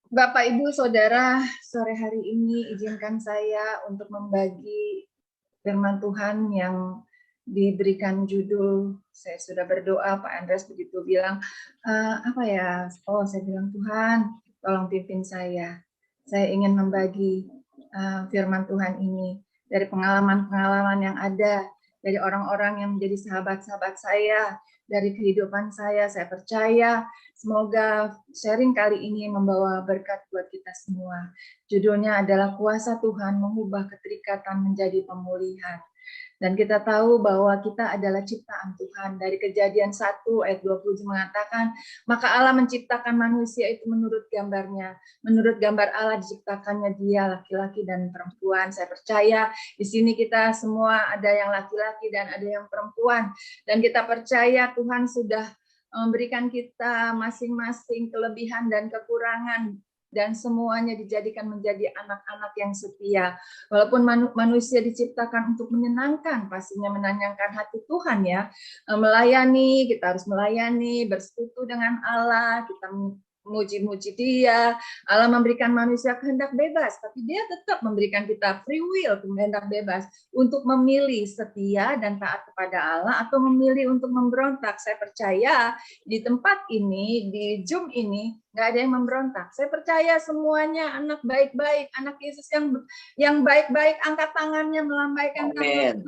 Bapak, Ibu, Saudara, sore hari ini izinkan saya untuk membagi firman Tuhan yang diberikan judul. Saya sudah berdoa, Pak Andreas begitu bilang, apa ya? Oh, saya bilang, Tuhan, tolong pimpin saya. Saya ingin membagi firman Tuhan ini dari pengalaman-pengalaman yang ada, dari orang-orang yang menjadi sahabat-sahabat saya, dari kehidupan saya percaya semoga sharing kali ini membawa berkat buat kita semua. Judulnya adalah Kuasa Tuhan Mengubah Keterikatan Menjadi Pemulihan. Dan kita tahu bahwa kita adalah ciptaan Tuhan. Dari Kejadian 1 ayat 20 mengatakan, maka Allah menciptakan manusia itu menurut gambarnya. Menurut gambar Allah diciptakannya dia, laki-laki dan perempuan. Saya percaya di sini kita semua ada yang laki-laki dan ada yang perempuan. Dan kita percaya Tuhan sudah memberikan kita masing-masing kelebihan dan kekurangan, dan semuanya dijadikan menjadi anak-anak yang setia. Walaupun manusia diciptakan untuk menyenangkan, pastinya menyenangkan hati Tuhan ya. Melayani, kita harus melayani, bersekutu dengan Allah, kita memuji-muji Dia. Allah memberikan manusia kehendak bebas, tapi Dia tetap memberikan kita free will, kehendak bebas untuk memilih setia dan taat kepada Allah atau memilih untuk memberontak. Saya percaya di tempat ini, di Zoom ini, nggak ada yang memberontak. Saya percaya semuanya anak baik-baik, anak Yesus yang baik-baik, angkat tangannya, melambaikan tangannya.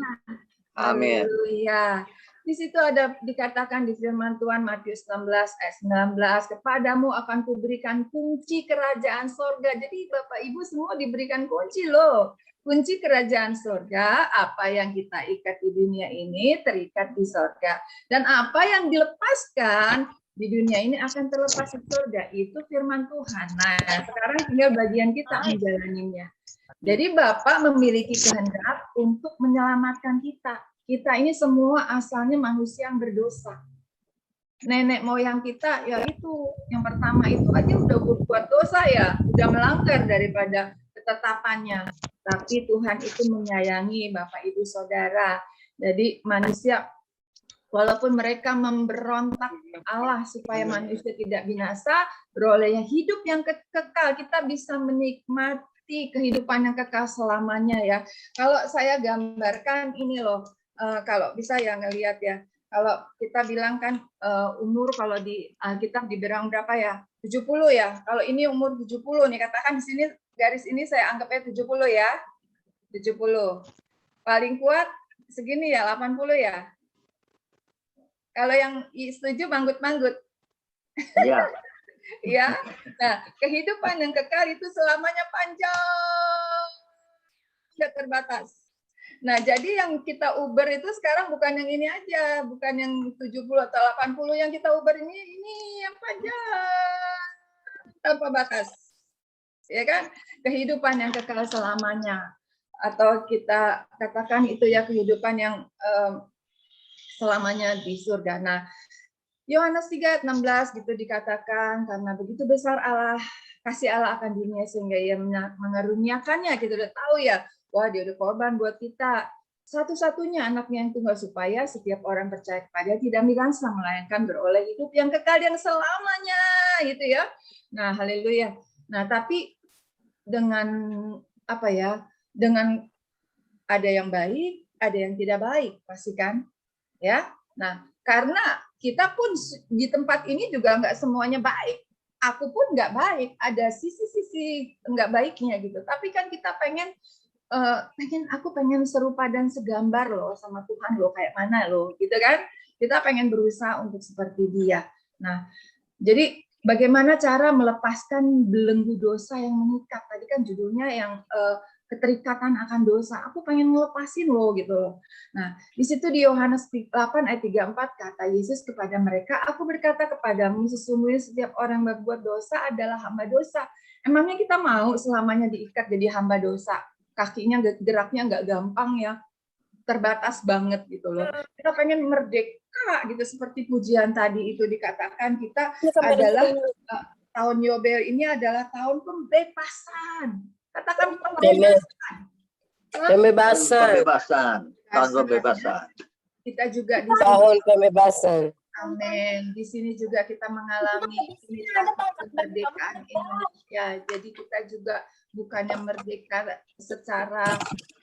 Amin. Haleluya. Di situ ada dikatakan di firman Tuhan Matius 16 ayat 19, kepadamu akan kuberikan kunci kerajaan sorga. Jadi Bapak Ibu semua diberikan kunci loh. Kunci kerajaan sorga, apa yang kita ikat di dunia ini terikat di sorga. Dan apa yang dilepaskan di dunia ini akan terlepas di surga. Itu firman Tuhan. Nah, sekarang tinggal bagian kita menjalaninya. Jadi Bapak memiliki kehendak untuk menyelamatkan kita. Kita ini semua asalnya manusia yang berdosa. Nenek moyang kita, ya itu yang pertama itu aja udah berbuat dosa ya, udah melanggar daripada ketetapannya. Tapi Tuhan itu menyayangi Bapak Ibu Saudara. Jadi manusia, walaupun mereka memberontak Allah supaya manusia tidak binasa, beroleh hidup yang kekal, kita bisa menikmati kehidupan yang kekal selamanya ya. Kalau saya gambarkan ini loh, kalau bisa ya ngelihat ya, kalau kita bilang kan umur kalau di Alkitab dibilang berapa ya? 70 ya. Kalau ini umur 70 nih, katakan di sini garis ini saya anggapnya 70 ya. 70. Paling kuat segini ya, 80 ya. Kalau yang setuju manggut-manggut. Iya. Ya. Nah, kehidupan yang kekal itu selamanya panjang, tidak terbatas. Nah, jadi yang kita uber itu sekarang bukan yang ini aja, bukan yang 70 atau 80 yang kita uber ini yang panjang tanpa batas. Ya kan? Kehidupan yang kekal selamanya. Atau kita katakan itu ya kehidupan yang selamanya di surga. Nah, Yohanes 3:16 gitu dikatakan, karena begitu besar kasih Allah akan dunia sehingga ia mengaruniakannya, kita udah tahu ya, wah dia udah korban buat kita. Satu-satunya anaknya yang tunggal supaya setiap orang percaya kepada tidak binasa melainkan beroleh hidup yang kekal yang selamanya, gitu ya. Nah, haleluya. Nah, tapi dengan apa ya? Dengan ada yang baik, ada yang tidak baik, pasti kan? Ya. Nah, karena kita pun di tempat ini juga nggak semuanya baik. Aku pun nggak baik, ada sisi-sisi nggak baiknya gitu. Tapi kan kita aku pengen serupa dan segambar loh sama Tuhan loh, kayak mana loh, gitu kan? Kita pengen berusaha untuk seperti Dia. Nah, jadi bagaimana cara melepaskan belenggu dosa yang mengikat? Tadi kan judulnya yang keterikatan akan dosa. Aku pengen ngelepasin loh gitu loh. Nah, di situ di Yohanes 8 ayat 34 kata Yesus kepada mereka, aku berkata kepadamu sesungguhnya setiap orang berbuat dosa adalah hamba dosa. Emangnya kita mau selamanya diikat jadi hamba dosa? Kakinya geraknya nggak gampang ya, terbatas banget gitu loh. Kita pengen merdeka gitu, seperti pujian tadi itu dikatakan kita adalah tahun Yobel ini adalah tahun pembebasan. Katakan pembebasan. Pembebasan. Tahun pembebasan. Kita juga di tahun pembebasan. Amin. Di sini juga kita mengalami kemerdekaan Indonesia. Ya, jadi kita juga bukannya merdeka secara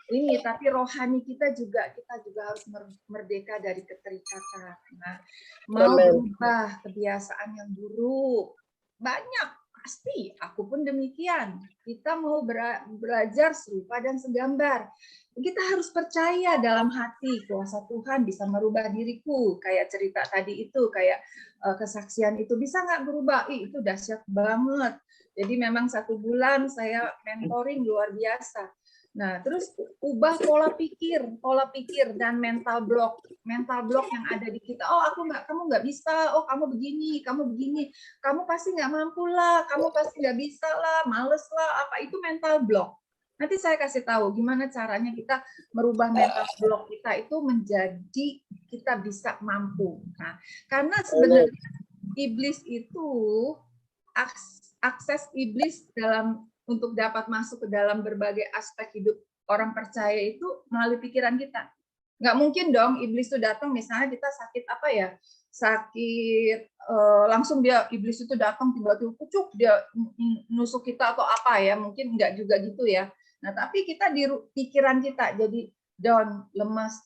ini, tapi rohani kita juga harus merdeka dari keterikatan. Nah, mau berubah kebiasaan yang buruk banyak pasti, aku pun demikian. Kita mau belajar serupa dan segambar. Kita harus percaya dalam hati kuasa Tuhan bisa merubah diriku. Kayak cerita tadi itu, kayak kesaksian itu bisa nggak berubah? Ih, itu dahsyat banget. Jadi memang 1 bulan saya mentoring luar biasa. Nah, terus ubah pola pikir dan mental block yang ada di kita. Oh, kamu nggak bisa. Oh, kamu begini, kamu pasti nggak mampu lah, kamu pasti nggak bisa lah, males lah. Apa itu mental block? Nanti saya kasih tahu gimana caranya kita merubah mental block kita itu menjadi kita bisa mampu. Nah, karena sebenarnya iblis itu akses iblis untuk dapat masuk ke dalam berbagai aspek hidup orang percaya itu melalui pikiran kita. Nggak mungkin dong iblis itu datang, misalnya kita sakit apa ya, langsung iblis itu datang tiba-tiba pucuk dia nusuk kita atau apa ya, mungkin nggak juga gitu ya. Nah, tapi kita di pikiran kita jadi down, lemas.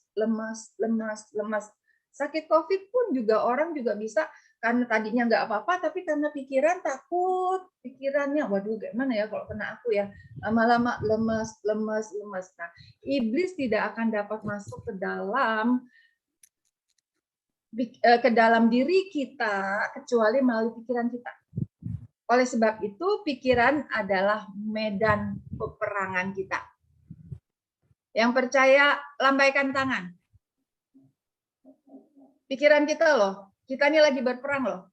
Sakit COVID pun juga orang juga bisa karena tadinya nggak apa-apa, tapi karena pikiran takut, pikirannya, waduh gimana ya kalau kena aku ya, lama-lama lemas. Nah, iblis tidak akan dapat masuk ke dalam diri kita kecuali melalui pikiran kita. Oleh sebab itu, pikiran adalah medan peperangan kita. Yang percaya, lambaikan tangan. Pikiran kita loh, kita ini lagi berperang loh.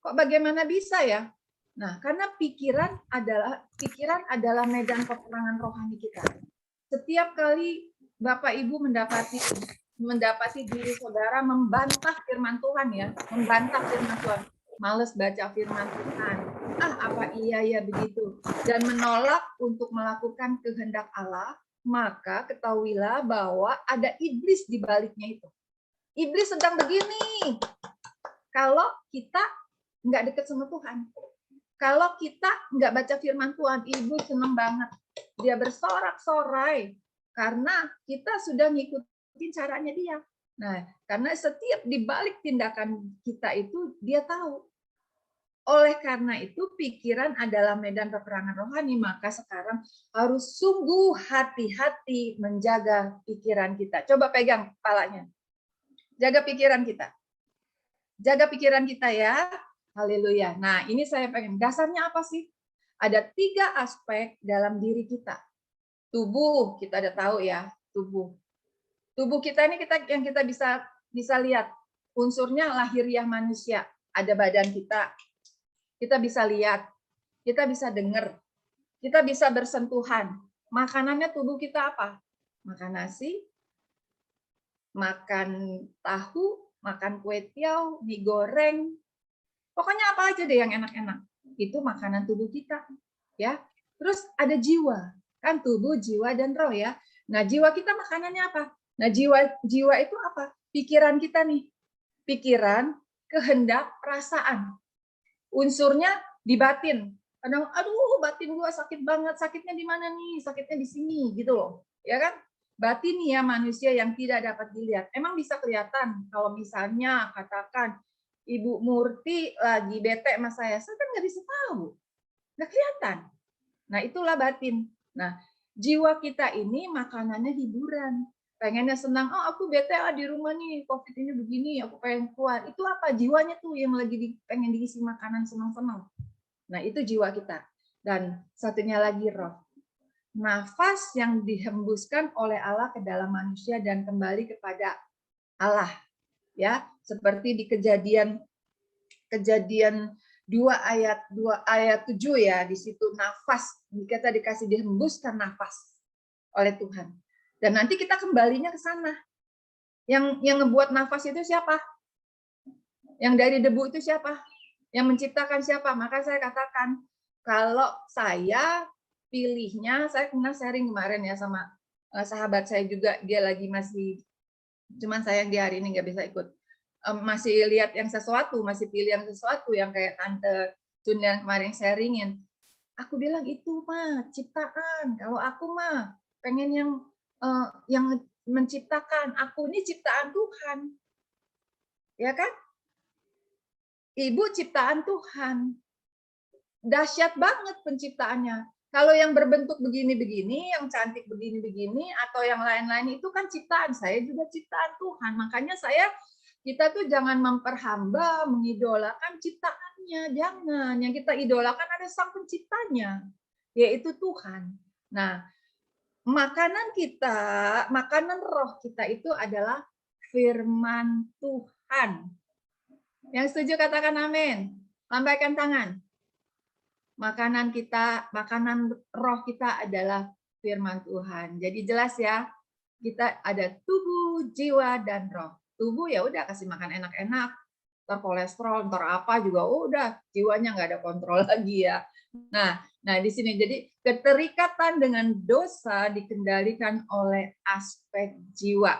Kok bagaimana bisa ya? Nah, karena pikiran adalah medan peperangan rohani kita. Setiap kali Bapak Ibu mendapati diri saudara membantah firman Tuhan ya, membantah firman Tuhan, males baca firman Tuhan, apa iya ya begitu, dan menolak untuk melakukan kehendak Allah, maka ketahuilah bahwa ada iblis di baliknya itu. Iblis sedang begini. Kalau kita nggak dekat sama Tuhan, kalau kita nggak baca firman Tuhan, ibu seneng banget. Dia bersorak-sorai karena kita sudah ngikutin caranya dia. Nah, karena setiap dibalik tindakan kita itu dia tahu. Oleh karena itu, pikiran adalah medan peperangan rohani, maka sekarang harus sungguh hati-hati menjaga pikiran kita. Coba pegang kepalanya. Jaga pikiran kita. Jaga pikiran kita ya. Haleluya. Nah, ini saya pengen. Dasarnya apa sih? Ada 3 aspek dalam diri kita. Tubuh, kita ada tahu ya, tubuh. Tubuh kita ini yang kita bisa lihat. Unsurnya lahiriah manusia. Ada badan kita. Kita bisa lihat. Kita bisa dengar. Kita bisa bersentuhan. Makanannya tubuh kita apa? Makan nasi, makan tahu, makan kue tiaw, mie goreng, pokoknya apa aja deh yang enak-enak. Itu makanan tubuh kita, ya. Terus ada jiwa, kan tubuh, jiwa dan roh ya. Nah, jiwa kita makanannya apa? Nah, jiwa itu apa? Pikiran kita nih. Pikiran, kehendak, perasaan. Unsurnya di batin. Kadang, aduh, batin gua sakit banget. Sakitnya di mana nih? Sakitnya di sini, gitu loh. Ya kan? Batin ya manusia yang tidak dapat dilihat. Emang bisa kelihatan kalau misalnya katakan Ibu Murti lagi bete sama saya kan nggak bisa tahu, nggak kelihatan. Nah, itulah batin. Nah, jiwa kita ini makanannya hiburan. Pengennya senang, aku bete di rumah nih, COVID ini begini, aku pengen keluar. Itu apa? Jiwanya tuh yang lagi pengen diisi makanan senang-senang. Nah, itu jiwa kita. Dan satunya lagi roh. Nafas yang dihembuskan oleh Allah ke dalam manusia dan kembali kepada Allah. Ya, seperti di Kejadian 2 ayat 7 ya, di situ nafas, kita dikasih dihembuskan nafas oleh Tuhan. Dan nanti kita kembalinya ke sana. Yang ngebuat nafas itu siapa? Yang dari debu itu siapa? Yang menciptakan siapa? Maka saya katakan, kalau saya pilihnya, saya pernah sharing kemarin ya sama sahabat saya juga, dia lagi masih, cuman sayang dia hari ini nggak bisa ikut, masih lihat yang sesuatu, masih pilih yang sesuatu yang kayak Tante Jun yang kemarin sharingin. Aku bilang itu mah ciptaan. Kalau aku mah pengen yang menciptakan. Aku ini ciptaan Tuhan. Ya kan? Ibu ciptaan Tuhan. Dahsyat banget penciptaannya. Kalau yang berbentuk begini-begini, yang cantik begini-begini, atau yang lain-lain itu kan ciptaan. Saya juga ciptaan Tuhan. Makanya kita tuh jangan memperhamba, mengidolakan ciptaannya. Jangan. Yang kita idolakan ada sang penciptanya, yaitu Tuhan. Nah, makanan roh kita itu adalah firman Tuhan. Yang setuju katakan amin. Lambaikan tangan. Makanan roh kita adalah firman Tuhan. Jadi jelas ya, kita ada tubuh, jiwa, dan roh. Tubuh ya udah kasih makan enak-enak, ntar kolesterol, ntar apa juga udah, jiwanya nggak ada kontrol lagi ya. Nah di sini jadi keterikatan dengan dosa dikendalikan oleh aspek jiwa.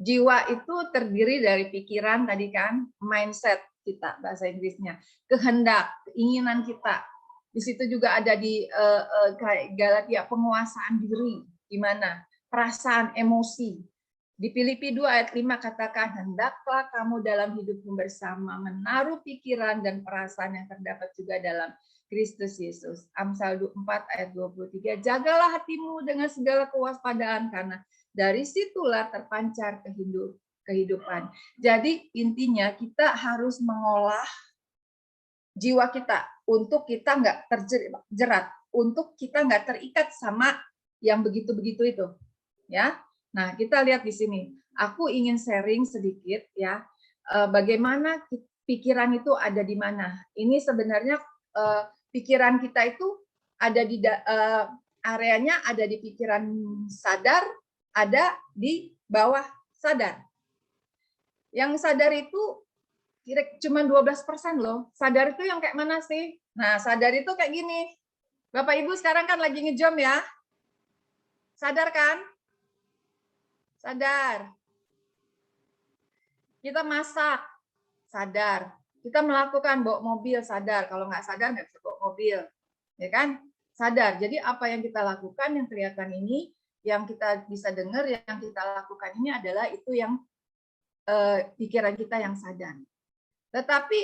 Jiwa itu terdiri dari pikiran tadi kan, mindset kita bahasa Inggrisnya, kehendak, keinginan kita. Di situ juga ada di Galatia penguasaan diri, gimana? Perasaan, emosi. Di Filipi 2 ayat 5 katakan, hendaklah kamu dalam hidupmu bersama menaruh pikiran dan perasaan yang terdapat juga dalam Kristus Yesus. Amsal 4 ayat 23, jagalah hatimu dengan segala kewaspadaan karena dari situlah terpancar kehidupan. Jadi intinya kita harus mengolah jiwa kita untuk kita nggak terjerat, untuk kita nggak terikat sama yang begitu-begitu itu. Ya, nah kita lihat di sini. Aku ingin sharing sedikit ya, bagaimana pikiran itu ada di mana. Ini sebenarnya pikiran kita itu ada di areanya ada di pikiran sadar, ada di bawah sadar. Yang sadar itu cuma 12% loh. Sadar itu yang kayak mana sih? Nah, sadar itu kayak gini. Bapak Ibu sekarang kan lagi ngejom ya. Sadar kan? Sadar. Kita masak, sadar. Kita melakukan bawa mobil, sadar. Kalau nggak sadar nggak bisa bawa mobil. Ya kan? Sadar. Jadi apa yang kita lakukan yang kelihatan ini, yang kita bisa dengar, yang kita lakukan ini adalah itu yang pikiran kita yang sadar. Tetapi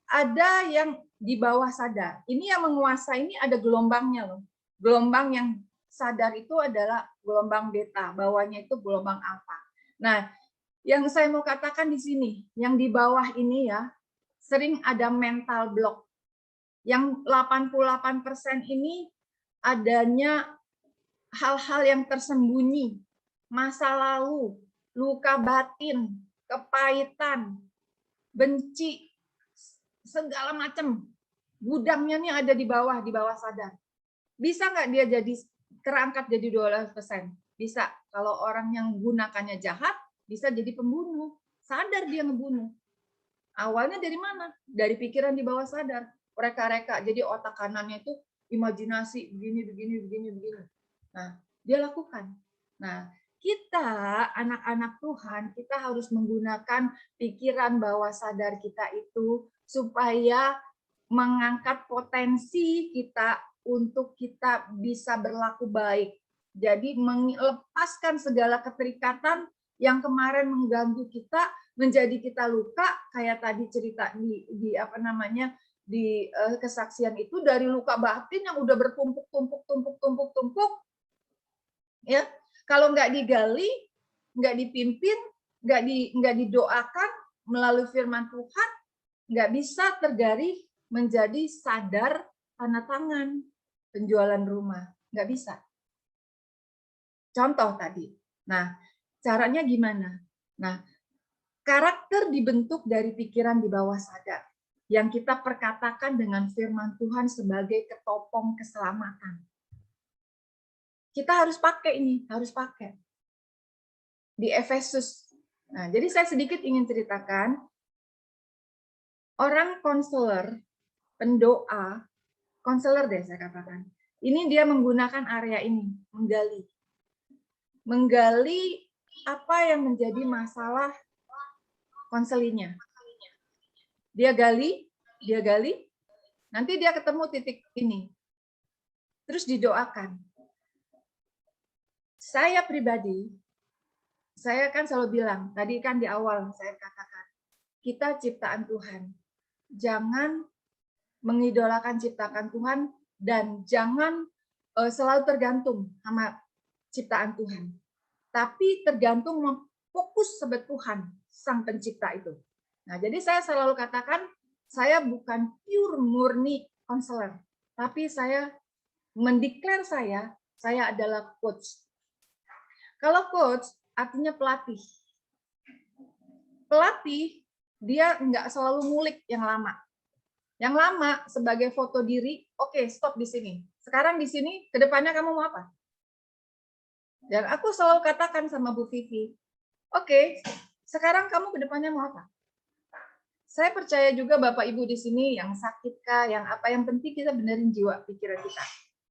ada yang di bawah sadar. Ini yang menguasai, ini ada gelombangnya loh. Gelombang yang sadar itu adalah gelombang beta, bawahnya itu gelombang alfa. Nah, yang saya mau katakan di sini, yang di bawah ini ya, sering ada mental block. Yang 88% ini adanya hal-hal yang tersembunyi, masa lalu, luka batin, kepahitan, benci, segala macam. Gudangnya nih ada di bawah sadar. Bisa nggak dia jadi terangkat jadi 12%? Bisa. Kalau orang yang gunakannya jahat, bisa jadi pembunuh. Sadar dia ngebunuh. Awalnya dari mana? Dari pikiran di bawah sadar. Reka-reka. Jadi otak kanannya itu imajinasi begini. Nah, dia lakukan. Nah, kita anak-anak Tuhan, kita harus menggunakan pikiran bawah sadar kita itu supaya mengangkat potensi kita untuk kita bisa berlaku baik. Jadi melepaskan segala keterikatan yang kemarin mengganggu kita, menjadi kita luka, kayak tadi cerita di apa namanya di kesaksian itu, dari luka batin yang udah bertumpuk, ya kalau nggak digali, nggak dipimpin, nggak didoakan melalui firman Tuhan, nggak bisa tergali menjadi sadar tanda tangan penjualan rumah, nggak bisa. Contoh tadi. Nah, caranya gimana? Nah, karakter dibentuk dari pikiran di bawah sadar yang kita perkatakan dengan firman Tuhan sebagai ketopong keselamatan. Kita harus pakai ini, harus pakai. Di Efesus. Nah, jadi saya sedikit ingin ceritakan, orang konselor, pendoa, konselor deh saya katakan, ini dia menggunakan area ini, menggali apa yang menjadi masalah konselinya. Dia gali, Nanti dia ketemu titik ini. Terus didoakan. Saya pribadi, saya kan selalu bilang, tadi kan di awal saya katakan, kita ciptaan Tuhan. Jangan mengidolakan ciptaan Tuhan dan jangan selalu tergantung sama ciptaan Tuhan. Tapi tergantung fokus sama Tuhan, Sang Pencipta itu. Nah, jadi saya selalu katakan, saya bukan pure murni konselor, tapi saya mendeklar saya adalah coach. Kalau coach artinya pelatih. Pelatih dia nggak selalu ngulik yang lama. Yang lama sebagai foto diri, oke, stop di sini. Sekarang di sini, ke depannya kamu mau apa? Dan aku selalu katakan sama Bu Vivi, oke, sekarang kamu ke depannya mau apa? Saya percaya juga Bapak Ibu di sini yang sakit kah, yang apa, yang penting kita benerin jiwa pikiran kita.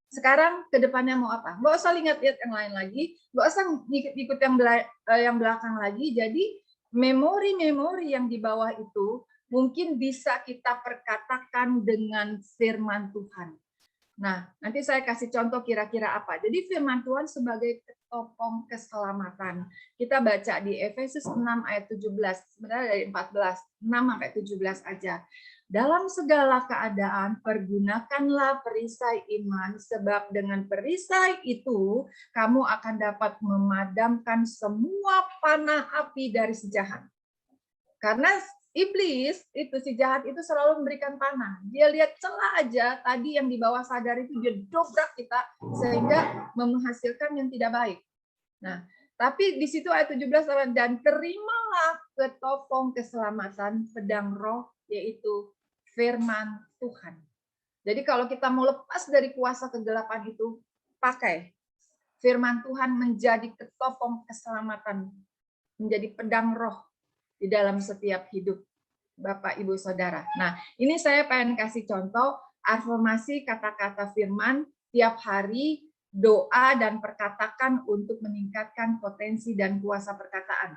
Sekarang ke depannya mau apa? Nggak usah lihat-lihat yang lain lagi, nggak usah ikut yang belakang lagi. Jadi memori-memori yang di bawah itu mungkin bisa kita perkatakan dengan firman Tuhan. Nah, nanti saya kasih contoh kira-kira apa. Jadi firman Tuhan sebagai ketopong keselamatan. Kita baca di Efesus 6 ayat 17, sebenarnya dari 14, 6 sampai 17 aja. Dalam segala keadaan pergunakanlah perisai iman, sebab dengan perisai itu kamu akan dapat memadamkan semua panah api dari si jahat. Karena iblis itu, si jahat itu selalu memberikan panah. Dia lihat celah aja tadi yang di bawah sadar itu, dia dobrak kita sehingga menghasilkan yang tidak baik. Nah, tapi di situ ayat 17, dan terimalah ketopong keselamatan pedang roh, yaitu firman Tuhan. Jadi kalau kita mau lepas dari kuasa kegelapan itu, pakai firman Tuhan menjadi ketopong keselamatan, menjadi pedang roh di dalam setiap hidup Bapak, Ibu, Saudara. Nah, ini saya pengen kasih contoh afirmasi kata-kata firman tiap hari, doa dan perkatakan untuk meningkatkan potensi dan kuasa perkataan.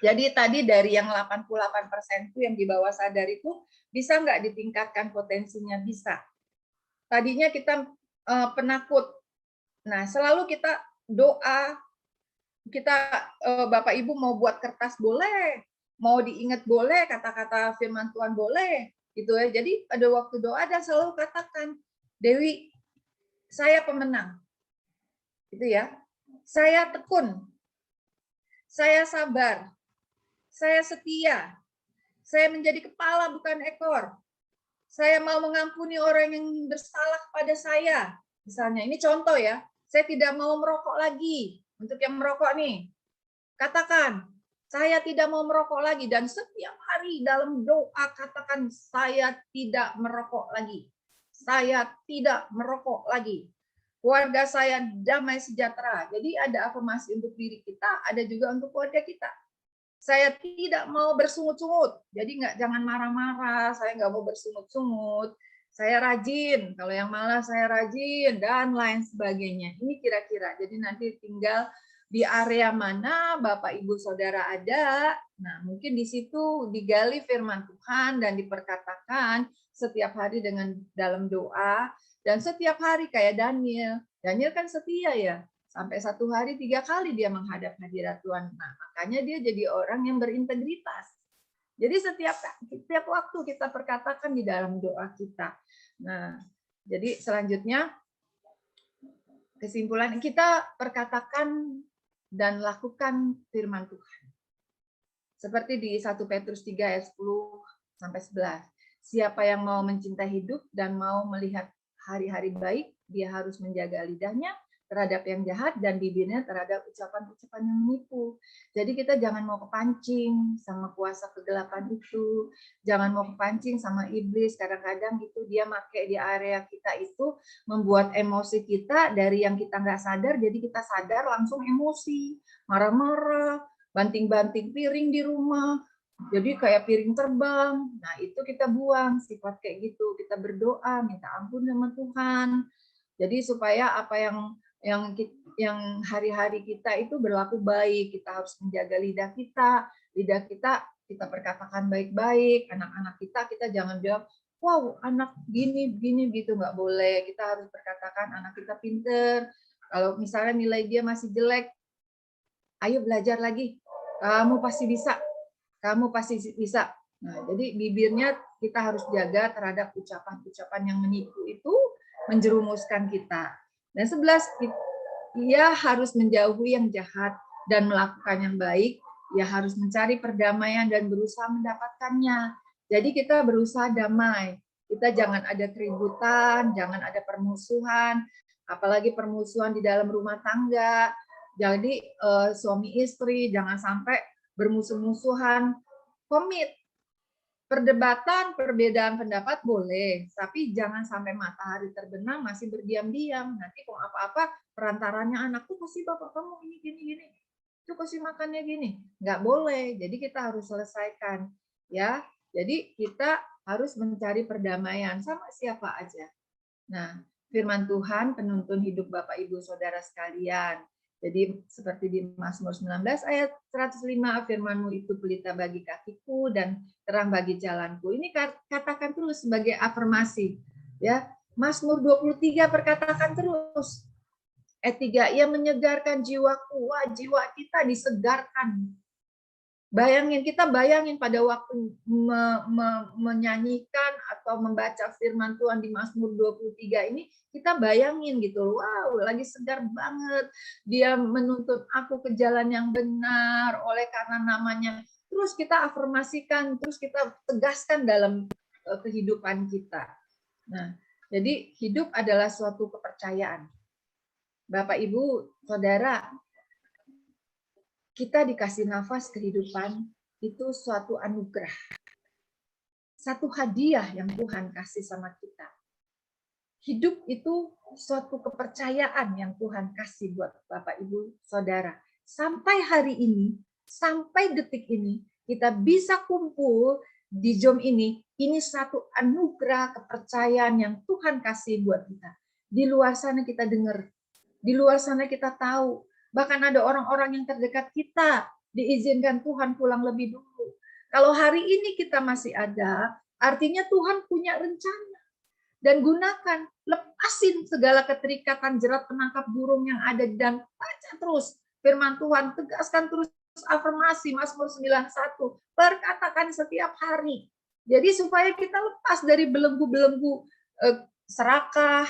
Jadi tadi dari yang 88% itu yang di bawah sadar itu, bisa nggak ditingkatkan potensinya? Bisa. Tadinya kita penakut. Nah, selalu kita doa, kita Bapak Ibu mau buat kertas boleh, mau diingat boleh, kata-kata firman Tuhan boleh, gitu ya. Jadi pada waktu doa dan selalu katakan, Dewi, saya pemenang, gitu ya. Saya tekun, saya sabar, saya setia, saya menjadi kepala bukan ekor. Saya mau mengampuni orang yang bersalah pada saya. Misalnya, ini contoh ya. Saya tidak mau merokok lagi. Untuk yang merokok nih, katakan, saya tidak mau merokok lagi. Dan setiap hari dalam doa katakan, saya tidak merokok lagi. Saya tidak merokok lagi. Keluarga saya damai sejahtera. Jadi ada afirmasi untuk diri kita, ada juga untuk keluarga kita. Saya tidak mau bersungut-sungut. Jadi jangan marah-marah, saya nggak mau bersungut-sungut. Saya rajin, kalau yang malas saya rajin, dan lain sebagainya. Ini kira-kira. Jadi nanti tinggal di area mana Bapak, Ibu, Saudara ada. Nah, mungkin di situ digali firman Tuhan dan diperkatakan setiap hari dengan dalam doa. Dan setiap hari kayak Daniel. Daniel kan setia ya. Sampai 1 hari 3 kali dia menghadap hadirat Tuhan. Nah, makanya dia jadi orang yang berintegritas. Jadi setiap waktu kita perkatakan di dalam doa kita. Nah, jadi selanjutnya kesimpulan kita perkatakan dan lakukan firman Tuhan. Seperti di 1 Petrus 3 ayat 10 sampai 11. Siapa yang mau mencintai hidup dan mau melihat hari-hari baik, dia harus menjaga lidahnya terhadap yang jahat dan bibirnya terhadap ucapan-ucapan yang menipu. Jadi kita jangan mau kepancing sama kuasa kegelapan itu, jangan mau kepancing sama iblis. Kadang-kadang itu dia pakai di area kita itu membuat emosi kita dari yang kita nggak sadar, jadi kita sadar langsung emosi, marah-marah, banting-banting piring di rumah. Jadi kayak piring terbang. Nah, itu kita buang sifat kayak gitu. Kita berdoa, minta ampun sama Tuhan. Jadi supaya apa yang hari-hari kita itu berlaku baik, kita harus menjaga lidah kita kita perkatakan baik-baik, anak-anak kita jangan bilang, wow anak gini gitu, nggak boleh. Kita harus berkatakan anak kita pinter. Kalau misalnya nilai dia masih jelek, ayo belajar lagi. Kamu pasti bisa. Kamu pasti bisa. Nah, jadi bibirnya kita harus jaga terhadap ucapan-ucapan yang menipu itu menjerumuskan kita. Dan 11, ia harus menjauhi yang jahat dan melakukan yang baik. Ia harus mencari perdamaian dan berusaha mendapatkannya. Jadi kita berusaha damai. Kita jangan ada keributan, jangan ada permusuhan, apalagi permusuhan di dalam rumah tangga. Jadi suami istri jangan sampai bermusuh-musuhan. Komit. Perdebatan, perbedaan pendapat boleh, tapi jangan sampai matahari terbenam masih berdiam-diam. Nanti kalau apa-apa perantaranya anak tuh kasih bapak kamu ini gini-gini, itu kasih makannya gini, nggak boleh. Jadi kita harus selesaikan, ya. Jadi kita harus mencari perdamaian sama siapa aja. Nah, firman Tuhan penuntun hidup Bapak Ibu Saudara sekalian. Jadi seperti di Mazmur 19 ayat 105, firman-Mu itu pelita bagi kakiku dan terang bagi jalanku. Ini katakan terus sebagai afirmasi. Ya, Mazmur 23 perkatakan terus. Ayat 3, ia menyegarkan jiwaku. Wah, jiwa kita disegarkan. Kita bayangin pada waktu menyanyikan atau membaca firman Tuhan di Mazmur 23 ini, kita bayangin gitu, wow, lagi segar banget. Dia menuntun aku ke jalan yang benar oleh karena namanya. Terus kita afirmasikan, terus kita tegaskan dalam kehidupan kita. Nah, jadi hidup adalah suatu kepercayaan. Bapak, Ibu, Saudara, kita dikasih nafas kehidupan itu suatu anugerah. Satu hadiah yang Tuhan kasih sama kita. Hidup itu suatu kepercayaan yang Tuhan kasih buat Bapak, Ibu, Saudara. Sampai hari ini, sampai detik ini, kita bisa kumpul di Zoom ini satu anugerah kepercayaan yang Tuhan kasih buat kita. Di luar sana kita dengar, di luar sana kita tahu, bahkan ada orang-orang yang terdekat kita diizinkan Tuhan pulang lebih dulu. Kalau hari ini kita masih ada, artinya Tuhan punya rencana. Dan gunakan, lepasin segala keterikatan jerat penangkap burung yang ada dan baca terus firman Tuhan, tegaskan terus afirmasi Mazmur 91, perkatakan setiap hari. Jadi supaya kita lepas dari belenggu-belenggu serakah,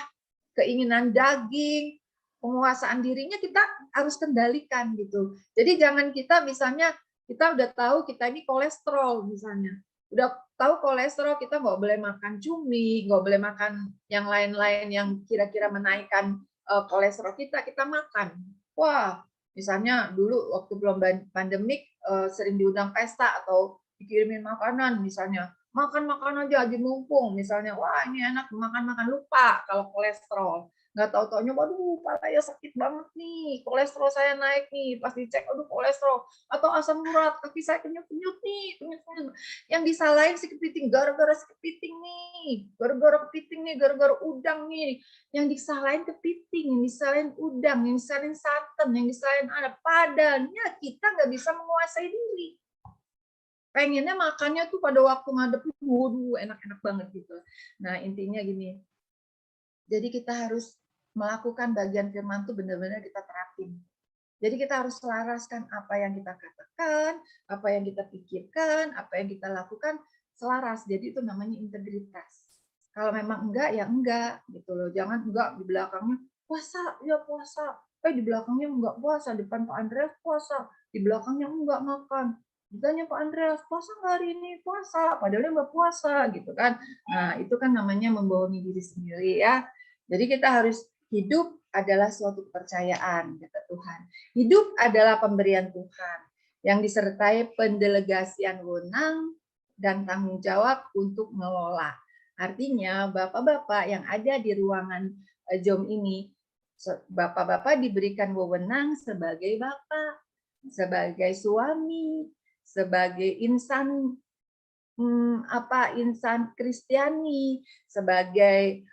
keinginan daging, penguasaan dirinya kita harus kendalikan gitu. Jadi jangan kita misalnya kita udah tahu kita ini kolesterol misalnya. Udah tahu kolesterol kita nggak boleh makan cumi, nggak boleh makan yang lain-lain yang kira-kira menaikkan kolesterol kita makan. Wah, misalnya dulu waktu belum pandemik sering diundang pesta atau dikirimin makanan misalnya. Makan aja mumpung misalnya. Wah, ini enak makan lupa kalau kolesterol. Nggak tahu-taunya, waduh, palanya sakit banget nih, kolesterol saya naik nih, pas dicek, aduh kolesterol, atau asam urat, kaki saya kenyut-kenyut nih, yang disalahin si kepiting, gara-gara si kepiting nih, gara-gara udang nih, yang disalahin kepiting, yang disalahin udang, yang disalahin santan, yang disalahin ada, padahal kita nggak bisa menguasai diri. Pengennya makannya tuh pada waktu ngadepin, waduh, enak-enak banget gitu. Nah, intinya gini, jadi kita harus melakukan bagian firman itu benar-benar kita terapin. Jadi kita harus selaraskan apa yang kita katakan, apa yang kita pikirkan, apa yang kita lakukan selaras. Jadi itu namanya integritas. Kalau memang enggak ya enggak gitu loh. Jangan enggak di belakangnya puasa, ya puasa. Di belakangnya enggak puasa, depan Pak Andreas puasa, di belakangnya enggak makan. Ditanya Pak Andreas, puasa nggak hari ini? Puasa, padahal dia nggak puasa gitu kan. Nah, itu kan namanya membohongi diri sendiri ya. Jadi kita harus hidup adalah suatu kepercayaan, kata Tuhan. Hidup adalah pemberian Tuhan yang disertai pendelegasian wewenang dan tanggung jawab untuk mengelola. Artinya, bapak-bapak yang ada di ruangan Zoom ini, bapak-bapak diberikan wewenang sebagai bapak, sebagai suami, sebagai insan insan Kristiani, sebagai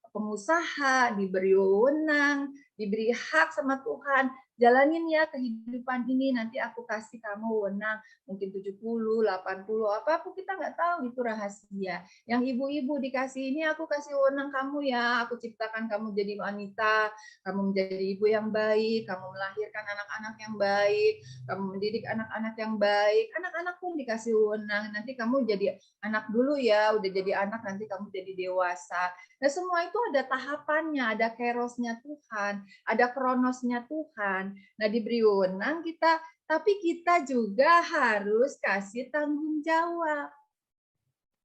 pengusaha, diberi wewenang, diberi hak sama Tuhan, jalanin ya kehidupan ini, nanti aku kasih kamu wewenang, mungkin 70, 80, apapun kita nggak tahu, itu rahasia. Yang ibu-ibu dikasih ini, aku kasih wewenang kamu ya, aku ciptakan kamu jadi wanita, kamu menjadi ibu yang baik, kamu melahirkan anak-anak yang baik, kamu mendidik anak-anak yang baik, anak-anak pun dikasih wewenang, nanti kamu jadi anak dulu ya, udah jadi anak, nanti kamu jadi dewasa. Nah, semua itu ada tahapannya, ada kerosnya Tuhan, ada kronosnya Tuhan. Nah, diberi wewenang kita, tapi kita juga harus kasih tanggung jawab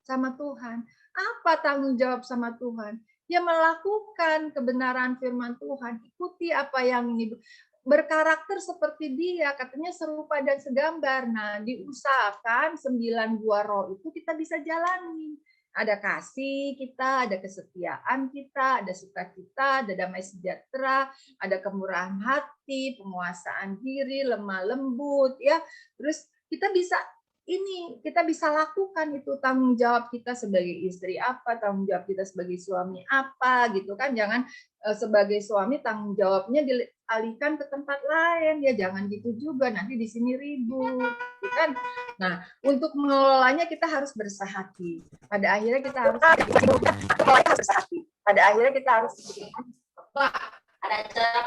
sama Tuhan. Apa tanggung jawab sama Tuhan? Ya melakukan kebenaran firman Tuhan, ikuti apa yang ini berkarakter seperti dia, katanya serupa dan segambar. Nah, diusahakan 9 buah roh itu kita bisa jalani. Ada kasih kita, ada kesetiaan kita, ada sukacita, ada damai sejahtera, ada kemurahan hati, penguasaan diri, lemah lembut, ya. Terus kita bisa kita bisa lakukan itu tanggung jawab kita sebagai istri apa, tanggung jawab kita sebagai suami apa, gitu kan. Jangan sebagai suami tanggung jawabnya dialihkan ke tempat lain, ya jangan gitu juga, nanti di sini ribut, gitu kan. Nah, untuk mengelolanya kita harus bersahati. Pada akhirnya kita harus bersahati. Pada akhirnya kita harus ada cara.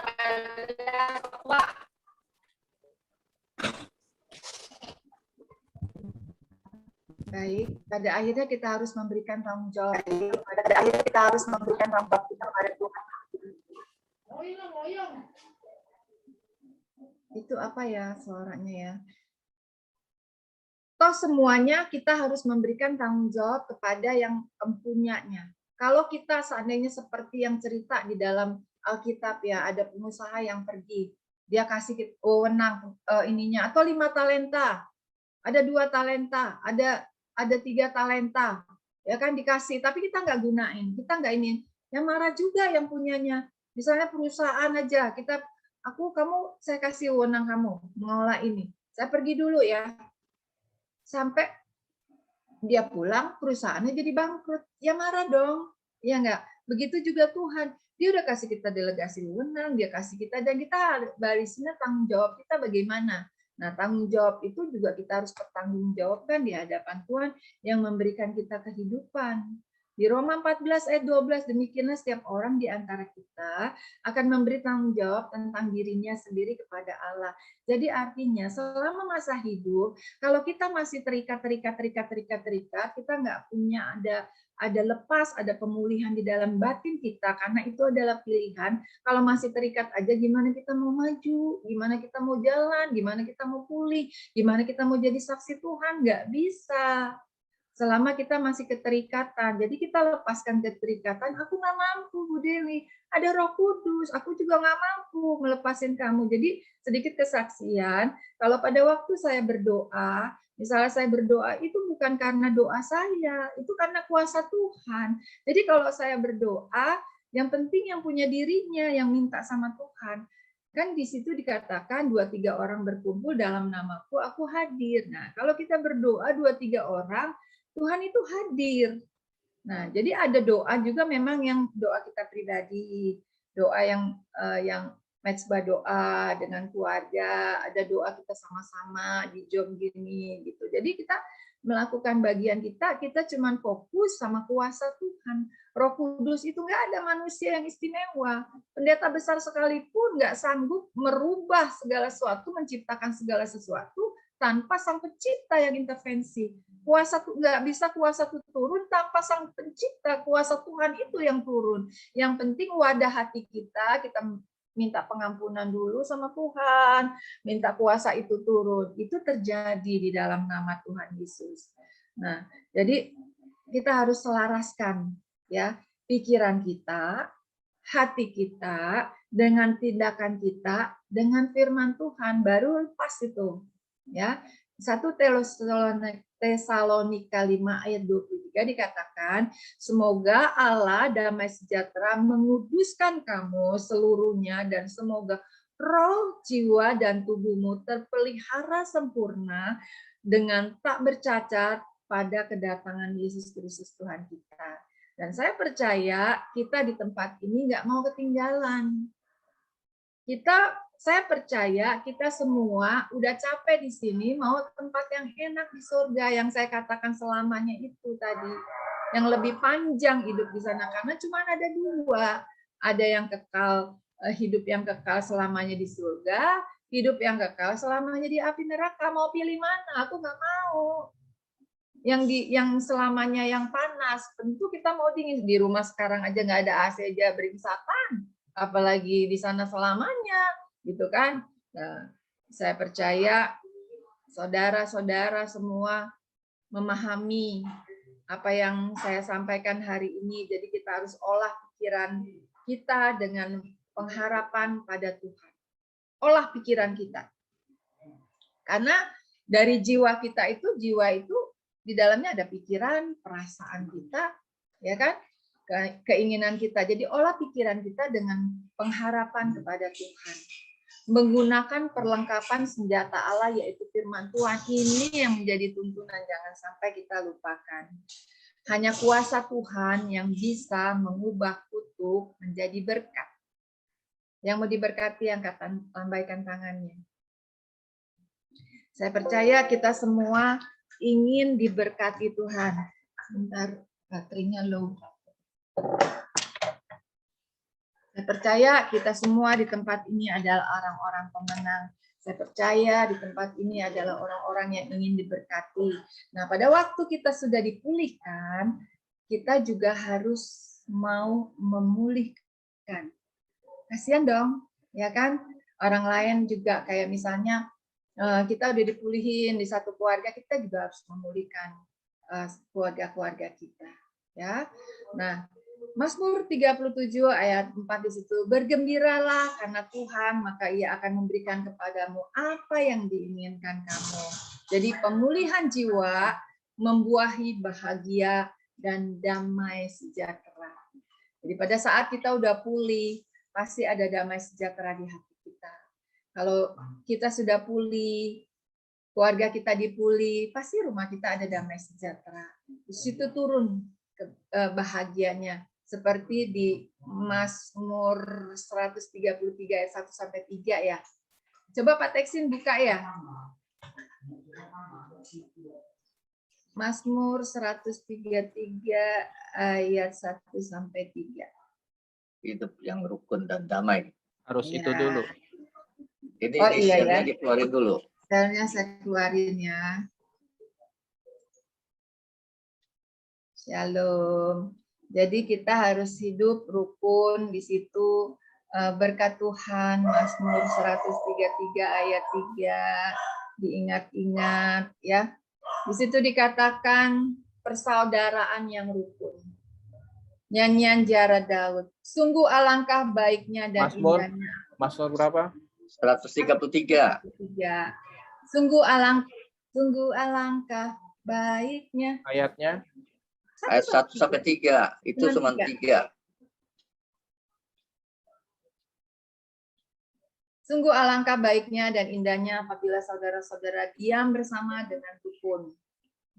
Baik, pada akhirnya kita harus memberikan tanggung jawab. Pada akhirnya kita harus memberikan tanggung jawab kita pada Tuhan. Itu apa ya suaranya ya? Toh semuanya kita harus memberikan tanggung jawab kepada yang mempunyanya. Kalau kita seandainya seperti yang cerita di dalam Alkitab ya, ada pengusaha yang pergi, dia kasih wewenang ininya, atau 5 talenta, ada 2 talenta, ada 3 talenta, ya kan dikasih, tapi kita nggak gunain, kita nggak ini, yang marah juga yang punyanya. Misalnya perusahaan aja, kamu saya kasih wewenang kamu mengelola ini, saya pergi dulu ya, sampai dia pulang perusahaannya jadi bangkrut, ya marah dong, ya nggak? Begitu juga Tuhan, dia udah kasih kita delegasi wewenang, dia kasih kita, dan kita barisnya tanggung jawab kita bagaimana. Nah, tanggung jawab itu juga kita harus pertanggungjawabkan di hadapan Tuhan yang memberikan kita kehidupan. Di Roma 14 ayat 12, demikianlah setiap orang di antara kita akan memberi tanggung jawab tentang dirinya sendiri kepada Allah. Jadi artinya selama masa hidup, kalau kita masih terikat, kita nggak punya ada lepas, ada pemulihan di dalam batin kita, karena itu adalah pilihan. Kalau masih terikat aja, gimana kita mau maju, gimana kita mau jalan, gimana kita mau pulih, gimana kita mau jadi saksi Tuhan, nggak bisa. Selama kita masih keterikatan, jadi kita lepaskan keterikatan, aku nggak mampu, Bu Dewi, ada Roh Kudus, aku juga nggak mampu melepasin kamu. Jadi sedikit kesaksian, kalau pada waktu saya berdoa, misalnya saya berdoa itu bukan karena doa saya, itu karena kuasa Tuhan. Jadi kalau saya berdoa, yang penting yang punya dirinya, yang minta sama Tuhan. Kan di situ dikatakan 2-3 orang berkumpul dalam namaku, aku hadir. Nah, kalau kita berdoa 2-3 orang, Tuhan itu hadir. Nah, jadi ada doa juga memang yang doa kita pribadi, doa yang mezbah doa dengan keluarga, ada doa kita sama-sama di jom gini gitu. Jadi kita melakukan bagian kita cuma fokus sama kuasa Tuhan. Roh Kudus itu nggak ada manusia yang istimewa. Pendeta besar sekalipun nggak sanggup merubah segala sesuatu, menciptakan segala sesuatu tanpa sang pencipta yang intervensi. Nggak bisa kuasa itu turun tanpa sang pencipta, kuasa Tuhan itu yang turun. Yang penting wadah hati kita minta pengampunan dulu sama Tuhan, minta kuasa itu turun. Itu terjadi di dalam nama Tuhan Yesus. Nah, jadi kita harus selaraskan ya pikiran kita, hati kita dengan tindakan kita dengan firman Tuhan, baru pas itu. Ya, 1 Tesalonika 5 ayat 23 dikatakan, semoga Allah damai sejahtera menguduskan kamu seluruhnya, dan semoga roh, jiwa, dan tubuhmu terpelihara sempurna dengan tak bercacat pada kedatangan Yesus Kristus Tuhan kita. Dan saya percaya kita di tempat ini nggak mau ketinggalan. Kita Saya percaya kita semua udah capek di sini, mau tempat yang enak di surga, yang saya katakan selamanya itu tadi, yang lebih panjang hidup di sana, karena cuma ada dua, ada yang kekal, hidup yang kekal selamanya di surga, hidup yang kekal selamanya di api neraka. Mau pilih mana? Aku nggak mau. Yang selamanya yang panas, tentu kita mau dingin. Di rumah sekarang aja nggak ada AC aja beringsakan, apalagi di sana selamanya, gitu kan? Nah, saya percaya saudara-saudara semua memahami apa yang saya sampaikan hari ini. Jadi kita harus olah pikiran kita dengan pengharapan pada Tuhan. Olah pikiran kita. Karena dari jiwa kita itu di dalamnya ada pikiran, perasaan kita, ya kan? Keinginan kita. Jadi olah pikiran kita dengan pengharapan kepada Tuhan. Menggunakan perlengkapan senjata Allah yaitu firman Tuhan, ini yang menjadi tuntunan, jangan sampai kita lupakan. Hanya kuasa Tuhan yang bisa mengubah kutuk menjadi berkat. Yang mau diberkati angkat lambaikan tangannya. Saya percaya kita semua ingin diberkati Tuhan. Sebentar, baterainya low. Saya percaya kita semua di tempat ini adalah orang-orang pemenang. Saya percaya di tempat ini adalah orang-orang yang ingin diberkati. Nah, pada waktu kita sudah dipulihkan, kita juga harus mau memulihkan. Kasihan dong, ya kan? Orang lain juga kayak misalnya kita udah dipulihin di satu keluarga, kita juga harus memulihkan keluarga-keluarga kita, ya. Nah, Mazmur 37 ayat 4 di situ, bergembiralah karena Tuhan, maka Ia akan memberikan kepadamu apa yang diinginkan kamu. Jadi pemulihan jiwa membuahi bahagia dan damai sejahtera. Jadi pada saat kita udah pulih, pasti ada damai sejahtera di hati kita. Kalau kita sudah pulih, keluarga kita dipulih, pasti rumah kita ada damai sejahtera. Di situ turun bahagianya. Seperti di Mazmur 133 ayat 1 sampai 3 ya. Coba Pak Teksin buka ya. Mazmur 133 ayat 1 sampai 3. Hidup yang rukun dan damai. Harus Ya. itu dulu. Ini Iya share-nya ya. dikeluarin dulu. Share-nya saya keluarin ya. Shalom. Jadi kita harus hidup rukun di situ, berkat Tuhan. Mazmur 133 ayat 3 diingat-ingat ya. Di situ dikatakan persaudaraan yang rukun. Nyanyian Jara Daud. Sungguh alangkah baiknya dan Mazmur? indahnya. Mazmur berapa? 133. Sungguh alangkah baiknya. Ayatnya? Ayat 1 sampai 3. Itu cuma 3. Sungguh alangkah baiknya dan indahnya apabila saudara-saudara diam bersama dengan rukun.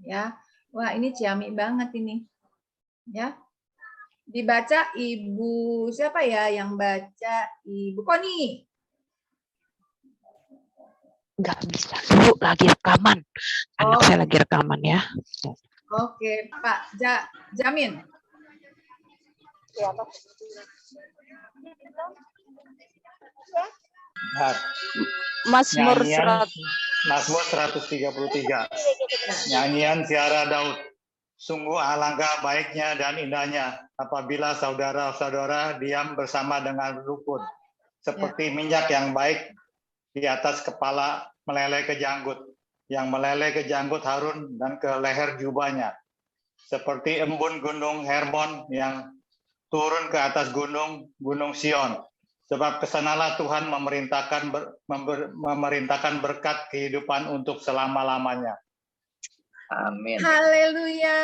Ya. Wah, ini ciamik banget ini. Ya. Dibaca Ibu siapa ya yang baca? Ibu Koni. Nggak bisa dulu, lagi rekaman. Anak saya lagi rekaman ya. Oke, Pak Jamin. Ya, Pak. Mazmur Nyanyian 133. Nyanyian Ziarah Daud. Sungguh alangkah baiknya dan indahnya apabila saudara-saudara diam bersama dengan rukun. Seperti minyak yang baik di atas kepala meleleh ke janggut. Yang meleleh ke janggut Harun dan ke leher jubahnya. Seperti embun gunung Hermon yang turun ke atas gunung Sion. Sebab kesanalah Tuhan memerintahkan berkat kehidupan untuk selama-lamanya. Amin. Haleluya.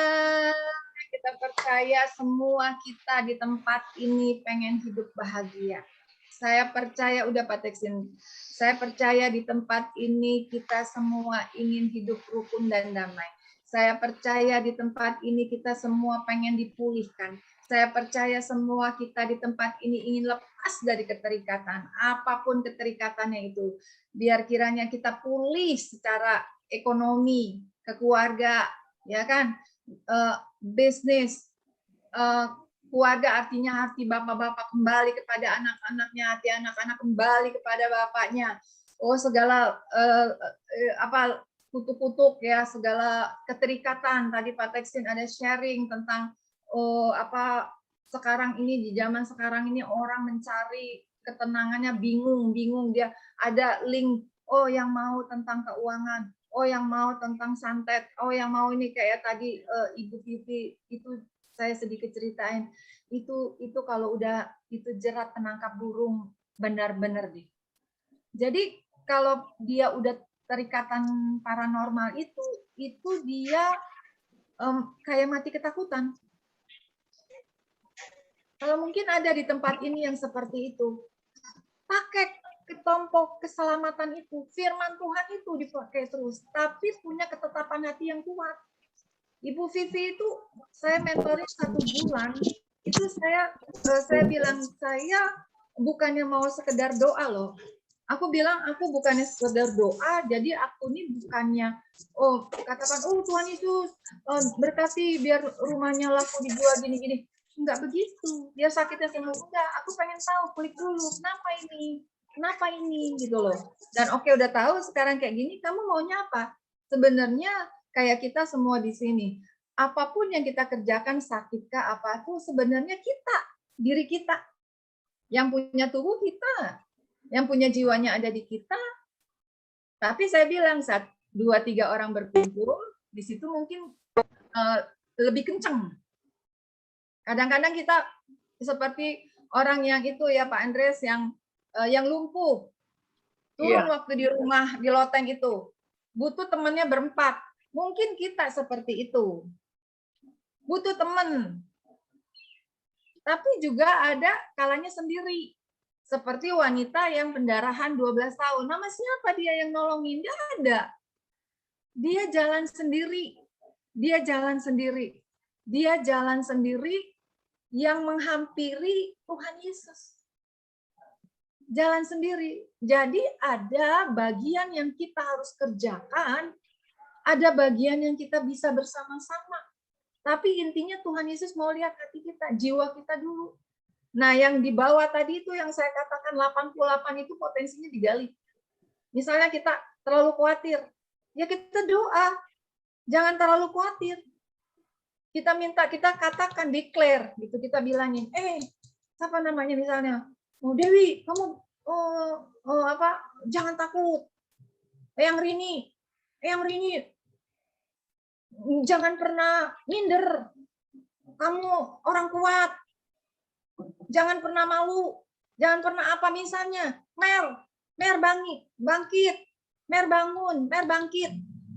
Kita percaya semua kita di tempat ini pengen hidup bahagia. Saya percaya, udah Pak Teksin, saya percaya di tempat ini kita semua ingin hidup rukun dan damai. Saya percaya di tempat ini kita semua pengen dipulihkan. Saya percaya semua kita di tempat ini ingin lepas dari keterikatan, apapun keterikatannya itu. Biar kiranya kita pulih secara ekonomi, keluarga, ya kan, bisnis, keluarga artinya hati bapak-bapak kembali kepada anak-anaknya, hati anak-anak kembali kepada bapaknya. Oh, segala kutuk-kutuk ya, segala keterikatan. Tadi Pak Teksin ada sharing tentang sekarang ini, di zaman sekarang ini orang mencari ketenangannya bingung dia ada link, oh yang mau tentang keuangan, oh yang mau tentang santet, oh yang mau ini kayak tadi Ibu Vivi itu saya sedikit ceritain, itu kalau udah itu jerat penangkap burung benar-benar deh. Jadi kalau dia udah terikatan paranormal itu dia kayak mati ketakutan. Kalau mungkin ada di tempat ini yang seperti itu, pakai ketompok keselamatan itu, firman Tuhan itu dipakai terus, tapi punya ketetapan hati yang kuat. Ibu Vivi itu saya mentoring 1 bulan, itu saya bilang saya bukannya mau sekedar doa loh. Aku bilang aku bukannya sekedar doa, jadi aku ini bukannya katakan Tuhan Yesus berkati biar rumahnya laku dijual gini-gini. Enggak begitu. Dia sakitnya sembuh. Enggak, aku pengen tahu, klik dulu. Kenapa ini gitu loh. Dan oke, udah tahu sekarang kayak gini, kamu maunya apa? Sebenarnya kayak kita semua di sini. Apapun yang kita kerjakan, sakitkah apa itu sebenarnya kita, diri kita. Yang punya tubuh kita, yang punya jiwanya ada di kita. Tapi saya bilang saat 2-3 orang berkumpul, di situ mungkin lebih kencang. Kadang-kadang kita seperti orang yang itu ya Pak Andres yang lumpuh. Turun waktu di rumah di loteng itu. Butuh temannya berempat. Mungkin kita seperti itu. Butuh teman. Tapi juga ada kalanya sendiri. Seperti wanita yang pendarahan 12 tahun. Nama siapa dia yang nolongin? Dia ada. Dia jalan sendiri. Dia jalan sendiri. Dia jalan sendiri yang menghampiri Tuhan Yesus. Jalan sendiri. Jadi ada bagian yang kita harus kerjakan, ada bagian yang kita bisa bersama-sama. Tapi intinya Tuhan Yesus mau lihat hati kita, jiwa kita dulu. Nah, yang di bawah tadi itu yang saya katakan 88 itu potensinya digali. Misalnya kita terlalu khawatir, ya kita doa. Jangan terlalu khawatir. Kita minta, kita katakan, declare, gitu, kita bilangin, siapa namanya misalnya, Dewi, kamu jangan takut, Eyang Rini, jangan pernah minder, kamu orang kuat, jangan pernah malu, jangan pernah apa misalnya, Mer bangkit, Mer bangun, Mer bangkit.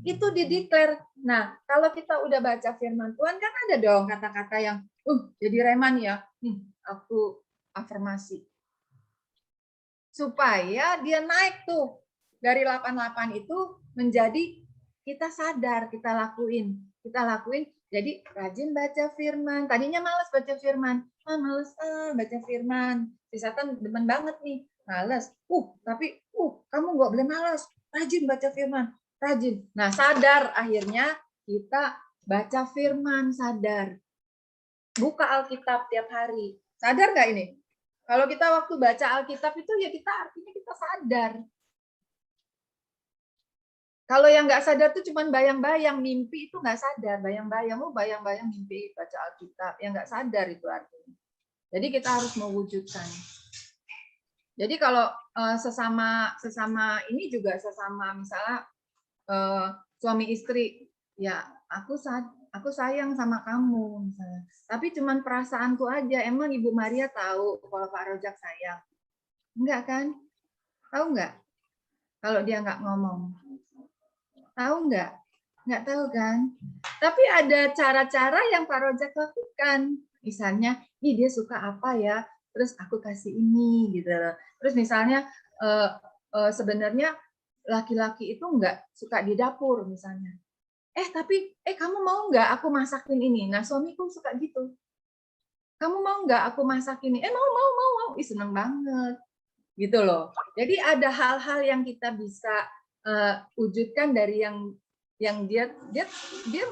Itu dideklar. Nah, kalau kita udah baca firman Tuhan kan ada dong kata-kata yang jadi reman ya. Nih, aku afirmasi. Supaya dia naik tuh dari 88 itu menjadi kita sadar, kita lakuin. Jadi rajin baca firman. Tadinya malas baca firman. Males baca firman. Si Satan demen banget nih. Malas. Tapi kamu nggak boleh malas. Rajin baca firman. Rajin. Nah, sadar akhirnya kita baca firman, sadar. Buka Alkitab tiap hari. Sadar nggak ini? Kalau kita waktu baca Alkitab itu ya kita artinya kita sadar. Kalau yang nggak sadar itu cuma bayang-bayang, mimpi itu nggak sadar, bayang-bayang, bayang-bayang mimpi baca Alkitab, yang nggak sadar itu artinya. Jadi kita harus mewujudkan. Jadi kalau sesama ini juga sesama misalnya suami istri, ya aku sayang sama kamu misalnya. Tapi cuman perasaanku aja. Emang Ibu Maria tahu kalau Pak Rojak sayang? Enggak kan? Tahu enggak? Kalau dia enggak ngomong. Tahu enggak? Enggak tahu kan? Tapi ada cara-cara yang Pak Rojak lakukan. Misalnya, dia suka apa ya? Terus aku kasih ini gitu. Terus misalnya sebenarnya laki-laki itu enggak suka di dapur misalnya. Tapi kamu mau nggak aku masakin ini? Nah, suamiku suka gitu. Kamu mau nggak aku masakin ini? Mau. Ih, seneng banget. Gitu loh. Jadi ada hal-hal yang kita bisa wujudkan dari yang dia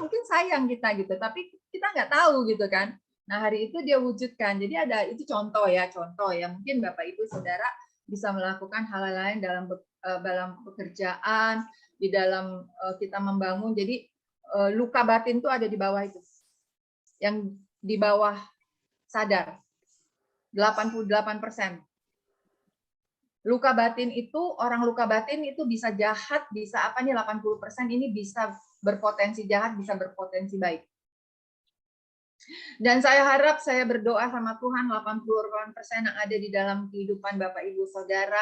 mungkin sayang kita gitu, tapi kita nggak tahu gitu kan. Nah, hari itu dia wujudkan. Jadi ada itu contoh ya mungkin Bapak Ibu Saudara bisa melakukan hal lain dalam pekerjaan, di dalam kita membangun. Jadi luka batin itu ada di bawah itu. Yang di bawah sadar 88%. Luka batin itu, orang luka batin itu bisa jahat, bisa apa nih 80% ini bisa berpotensi jahat, bisa berpotensi baik. Dan saya harap, saya berdoa sama Tuhan 88% yang ada di dalam kehidupan Bapak Ibu Saudara,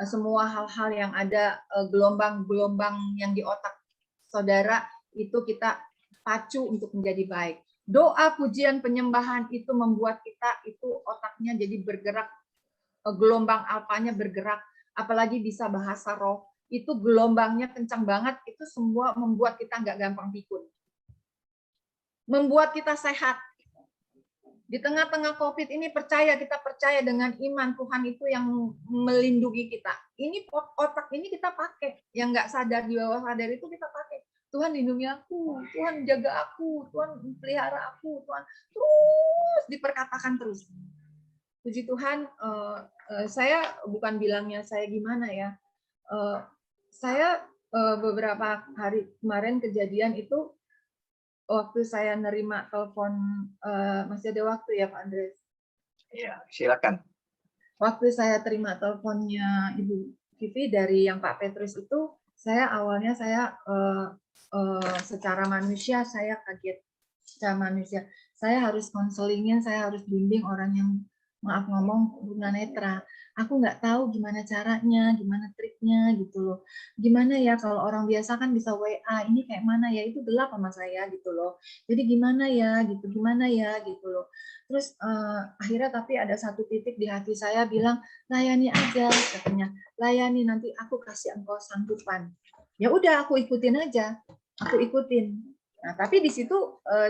semua hal-hal yang ada gelombang-gelombang yang di otak saudara itu kita pacu untuk menjadi baik. Doa, pujian, penyembahan itu membuat kita itu otaknya jadi bergerak, gelombang alfanya bergerak, apalagi bisa bahasa roh, itu gelombangnya kencang banget, itu semua membuat kita nggak gampang pikun. Membuat kita sehat. Di tengah-tengah COVID ini kita percaya dengan iman Tuhan itu yang melindungi kita. Ini otak ini kita pakai, yang nggak sadar di bawah sadar itu kita pakai. Tuhan lindungi aku, Tuhan jaga aku, Tuhan pelihara aku, Tuhan terus diperkatakan terus. Puji Tuhan, saya bukan bilangnya saya gimana ya. Saya beberapa hari kemarin kejadian itu waktu saya nerima telepon, masih ada waktu ya Pak Andres? Iya, silakan. Waktu saya terima teleponnya Ibu Vivi dari yang Pak Petrus itu, awalnya saya secara manusia saya kaget. Secara manusia, saya harus konselingin, saya harus bimbing orang yang maaf ngomong tunanetra. Aku nggak tahu gimana caranya, gimana triknya gitu loh. Gimana ya kalau orang biasa kan bisa WA, ini kayak mana ya, itu gelap sama saya gitu loh. Jadi gimana ya gitu loh. Terus akhirnya tapi ada satu titik di hati saya bilang, layani aja katanya. Layani, nanti aku kasih engkau sanggupan. Ya udah aku ikutin aja. Aku ikutin. Nah, tapi di situ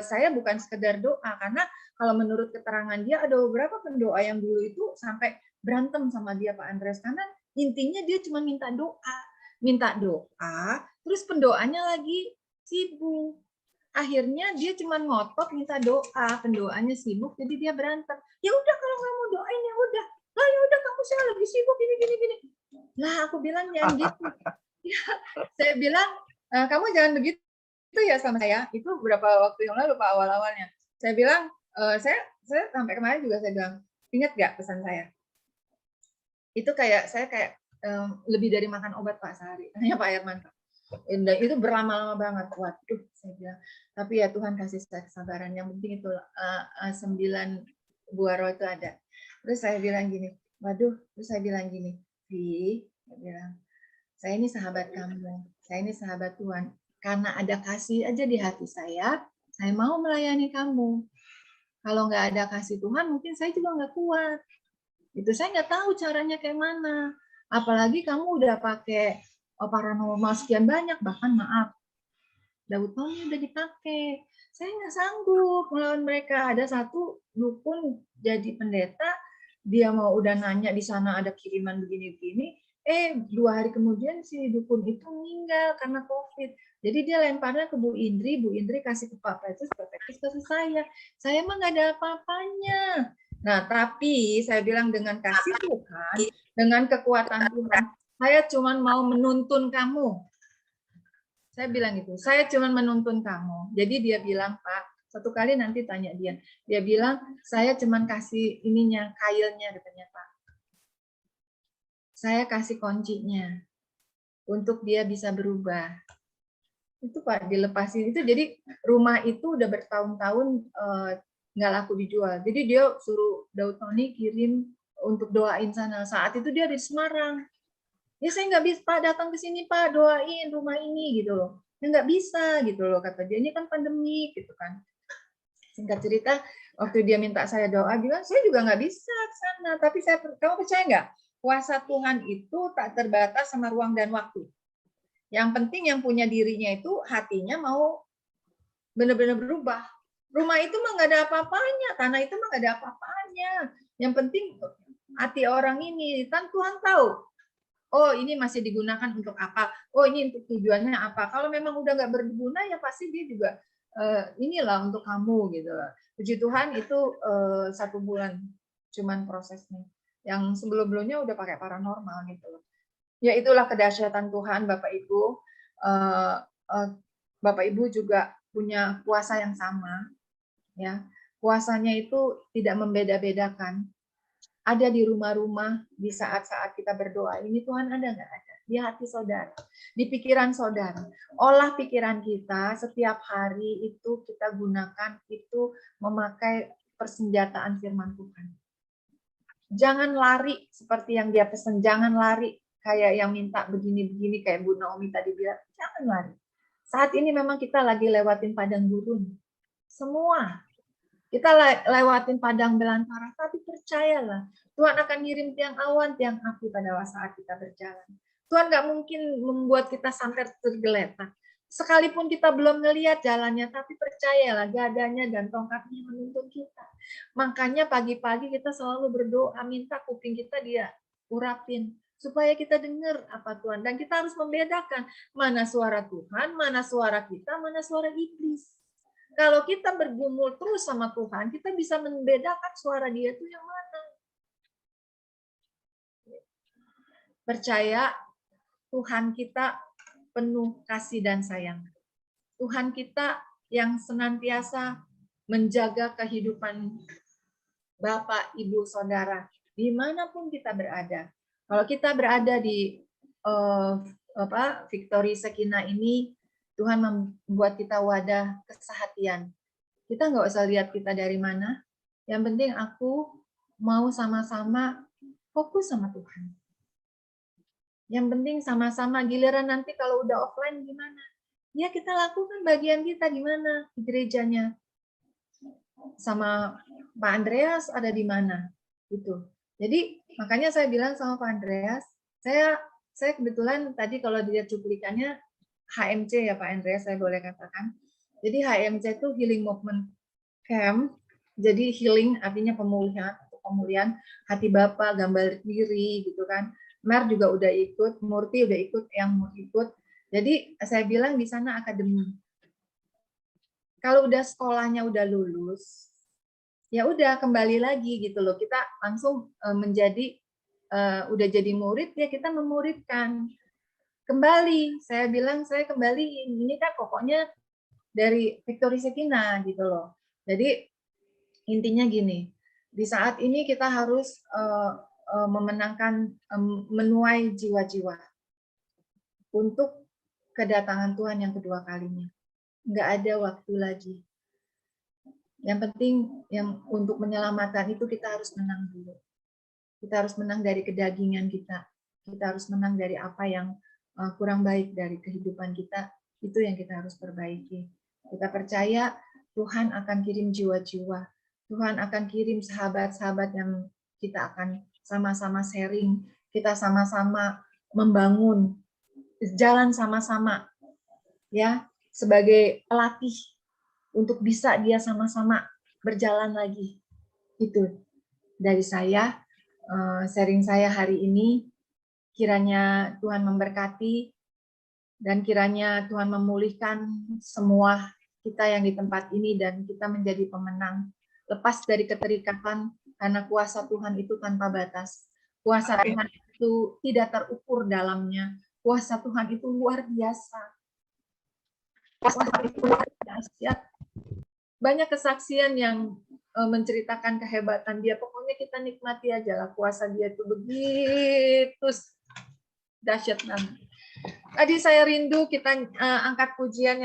saya bukan sekedar doa, karena kalau menurut keterangan dia ada beberapa pendoa yang dulu itu sampai berantem sama dia Pak Andres, karena intinya dia cuma minta doa, terus pendoanya lagi sibuk. Akhirnya dia cuma ngotot minta doa, pendoanya sibuk, jadi dia berantem. Ya udah kalau nggak mau doain ya udah. Lah ya udah kamu saya lagi sibuk gini. Lah aku bilang jangan gitu. Ya, saya bilang kamu jangan begitu ya sama saya. Itu beberapa waktu yang lalu Pak awal-awalnya. Saya bilang saya sampai kemarin juga saya bilang, ingat nggak pesan saya? Itu saya kayak lebih dari makan obat Pak sehari. Tanya Pak Herman. Dan itu berlama-lama banget. Waduh, saya bilang. Tapi ya Tuhan kasih saya kesabaran. Yang penting itu 9 buah roh itu ada. Terus saya bilang gini, Vi, saya bilang, saya ini sahabat kamu, saya ini sahabat Tuhan. Karena ada kasih aja di hati saya mau melayani kamu. Kalau nggak ada kasih Tuhan, mungkin saya juga nggak kuat. Itu saya nggak tahu caranya kayak mana. Apalagi kamu udah pakai paranormal sekian banyak, bahkan maaf, Daud Tony udah dipakai. Saya nggak sanggup melawan mereka. Ada satu dukun jadi pendeta, dia mau udah nanya di sana ada kiriman begini-begini. 2 hari kemudian si dukun itu meninggal karena COVID. Jadi dia lemparnya ke Bu Indri kasih ke Pak Petrus kasih saya. Saya mah nggak ada apa-apanya. Nah, tapi saya bilang dengan kasih Tuhan, dengan kekuatan Tuhan, saya cuma mau menuntun kamu. Saya bilang gitu, saya cuma menuntun kamu. Jadi dia bilang, Pak, satu kali nanti tanya dia bilang, saya cuma kasih ininya, kailnya katanya Pak. Saya kasih kuncinya untuk dia bisa berubah. Itu Pak dilepasin itu, jadi rumah itu udah bertahun-tahun nggak laku dijual. Jadi dia suruh Daud Tony kirim untuk doain sana. Saat itu dia di Semarang. Ya saya nggak bisa Pak datang ke sini Pak doain rumah ini gitu loh. Ya nggak bisa gitu loh kata dia, ini kan pandemi gitu kan. Singkat cerita, waktu dia minta saya doa, bilang saya juga nggak bisa ke sana. Tapi kamu percaya nggak? Kuasa Tuhan itu tak terbatas sama ruang dan waktu. Yang penting yang punya dirinya itu hatinya mau benar-benar berubah. Rumah itu mah nggak ada apa-apanya, tanah itu mah nggak ada apa-apanya. Yang penting hati orang ini, kan Tuhan tahu. Oh, ini masih digunakan untuk apa? Oh, ini untuk tujuannya apa? Kalau memang udah nggak berguna, ya pasti dia juga inilah untuk kamu gitu. Puji Tuhan itu 1 bulan cuman prosesnya. Yang sebelum-sebelumnya udah pakai paranormal gitu. Ya itulah kedahsyatan Tuhan, Bapak Ibu. Bapak Ibu juga punya kuasa yang sama, ya. Kuasanya itu tidak membeda-bedakan. Ada di rumah-rumah di saat-saat kita berdoa ini, Tuhan ada nggak ada? Di hati saudara, di pikiran saudara. Olah pikiran kita setiap hari itu kita gunakan itu memakai persenjataan firman Tuhan. Jangan lari seperti yang dia pesan, jangan lari kayak yang minta begini-begini kayak Bu Naomi tadi bilang, jangan lari. Saat ini memang kita lagi lewatin padang gurun. Semua kita lewatin padang belantara, tapi percayalah, Tuhan akan ngirim tiang awan, tiang api pada saat kita berjalan. Tuhan nggak mungkin membuat kita sampai tergeletak. Sekalipun kita belum ngelihat jalannya, tapi percayalah, gadanya dan tongkatnya menuntun kita. Makanya pagi-pagi kita selalu berdoa, minta kuping kita dia urapin, supaya kita dengar apa Tuhan. Dan kita harus membedakan mana suara Tuhan, mana suara kita, mana suara iblis. Kalau kita bergumul terus sama Tuhan, kita bisa membedakan suara dia itu yang mana. Percaya Tuhan kita penuh kasih dan sayang. Tuhan kita yang senantiasa menjaga kehidupan Bapak, Ibu, Saudara, dimanapun kita berada. Kalau kita berada di Victory Sekina ini, Tuhan membuat kita wadah kesehatian. Kita nggak usah lihat kita dari mana. Yang penting aku mau sama-sama fokus sama Tuhan. Yang penting sama-sama, giliran nanti kalau udah offline gimana? Ya kita lakukan bagian kita gimana di gerejanya. Sama Pak Andreas ada di mana? Gitu. Jadi makanya saya bilang sama Pak Andreas, saya kebetulan tadi kalau dilihat cuplikannya HMC ya Pak Andreas, saya boleh katakan. Jadi HMC itu Healing Movement Camp. Jadi healing artinya pemulihan hati Bapak, gambar diri gitu kan. Mer juga udah ikut, Murti udah ikut, yang mau ikut. Jadi saya bilang di sana akademi. Kalau udah sekolahnya udah lulus, ya udah kembali lagi gitu loh. Kita langsung menjadi udah jadi murid ya kita memuridkan. Kembali, saya bilang saya kembali ini kan pokoknya dari Victory Sekina gitu loh. Jadi intinya gini, di saat ini kita harus memenangkan, menuai jiwa-jiwa untuk kedatangan Tuhan yang kedua kalinya. Nggak ada waktu lagi. Yang penting yang untuk menyelamatkan itu kita harus menang dulu. Kita harus menang dari kedagingan kita. Kita harus menang dari apa yang kurang baik dari kehidupan kita, itu yang kita harus perbaiki. Kita percaya Tuhan akan kirim jiwa-jiwa. Tuhan akan kirim sahabat-sahabat yang kita akan sama-sama sharing, kita sama-sama membangun, jalan sama-sama, ya, sebagai pelatih untuk bisa dia sama-sama berjalan lagi. Itu dari saya, sharing saya hari ini. Kiranya Tuhan memberkati dan kiranya Tuhan memulihkan semua kita yang di tempat ini dan kita menjadi pemenang. Lepas dari keterikatan karena kuasa Tuhan itu tanpa batas. Kuasa Tuhan itu tidak terukur dalamnya. Kuasa Tuhan itu luar biasa. Kuasa itu luar biasa. Banyak kesaksian yang menceritakan kehebatan dia. Pokoknya kita nikmati aja lah kuasa dia itu begitu dahsyat banget. Tadi saya rindu kita angkat pujian